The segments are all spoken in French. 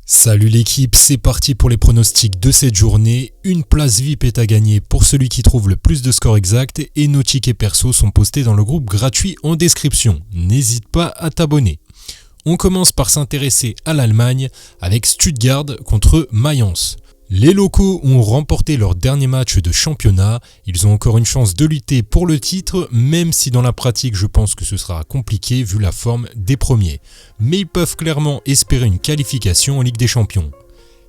Salut l'équipe, c'est parti pour les pronostics de cette journée. Une place VIP est à gagner pour celui qui trouve le plus de scores exacts et nos tickets perso sont postés dans le groupe gratuit en description. N'hésite pas à t'abonner. On commence par s'intéresser à l'Allemagne avec Stuttgart contre Mayence. Les locaux ont remporté leur dernier match de championnat, ils ont encore une chance de lutter pour le titre, même si dans la pratique je pense que ce sera compliqué vu la forme des premiers. Mais ils peuvent clairement espérer une qualification en Ligue des Champions.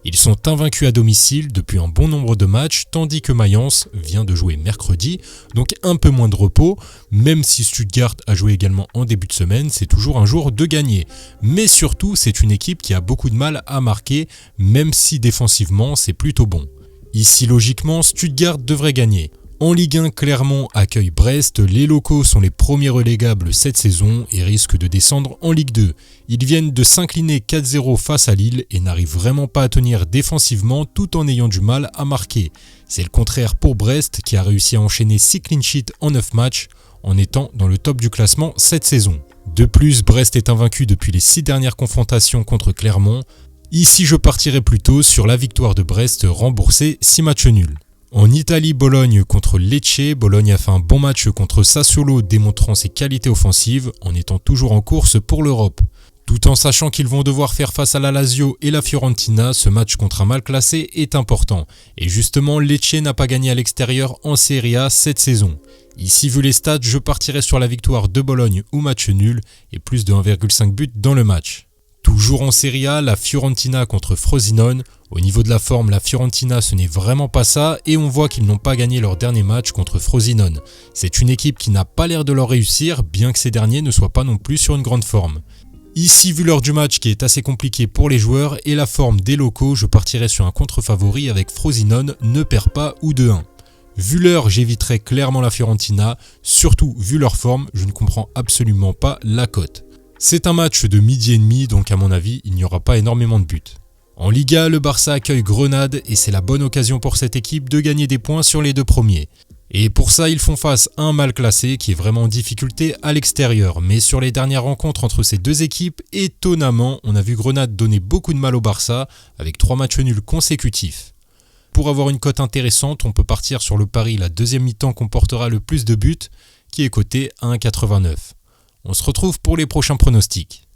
Ils sont invaincus à domicile depuis un bon nombre de matchs, tandis que Mayence vient de jouer mercredi, donc un peu moins de repos, même si Stuttgart a joué également en début de semaine, c'est toujours un jour de gagner. Mais surtout, c'est une équipe qui a beaucoup de mal à marquer, même si défensivement c'est plutôt bon. Ici logiquement, Stuttgart devrait gagner. En Ligue 1, Clermont accueille Brest, les locaux sont les premiers relégables cette saison et risquent de descendre en Ligue 2. Ils viennent de s'incliner 4-0 face à Lille et n'arrivent vraiment pas à tenir défensivement tout en ayant du mal à marquer. C'est le contraire pour Brest qui a réussi à enchaîner 6 clean sheets en 9 matchs en étant dans le top du classement cette saison. De plus, Brest est invaincu depuis les 6 dernières confrontations contre Clermont. Ici, je partirai plutôt sur la victoire de Brest remboursée 6 matchs nuls. En Italie, Bologne contre Lecce, Bologne a fait un bon match contre Sassuolo démontrant ses qualités offensives en étant toujours en course pour l'Europe. Tout en sachant qu'ils vont devoir faire face à la Lazio et la Fiorentina, ce match contre un mal classé est important. Et justement, Lecce n'a pas gagné à l'extérieur en Serie A cette saison. Ici, vu les stats, je partirai sur la victoire de Bologne ou match nul et plus de 1,5 buts dans le match. Toujours en Serie A, la Fiorentina contre Frosinone. Au niveau de la forme, la Fiorentina ce n'est vraiment pas ça et on voit qu'ils n'ont pas gagné leur dernier match contre Frosinone. C'est une équipe qui n'a pas l'air de leur réussir, bien que ces derniers ne soient pas non plus sur une grande forme. Ici, vu l'heure du match qui est assez compliqué pour les joueurs et la forme des locaux, je partirai sur un contre-favori avec Frosinone, ne perd pas ou 2-1. Vu l'heure, j'éviterai clairement la Fiorentina, surtout vu leur forme, je ne comprends absolument pas la cote. C'est un match de midi et demi, donc à mon avis, il n'y aura pas énormément de buts. En Liga, le Barça accueille Grenade et c'est la bonne occasion pour cette équipe de gagner des points sur les deux premiers. Et pour ça, ils font face à un mal classé qui est vraiment en difficulté à l'extérieur. Mais sur les dernières rencontres entre ces deux équipes, étonnamment, on a vu Grenade donner beaucoup de mal au Barça avec 3 matchs nuls consécutifs. Pour avoir une cote intéressante, on peut partir sur le pari la deuxième mi-temps comportera le plus de buts, qui est coté à 1,89. On se retrouve pour les prochains pronostics.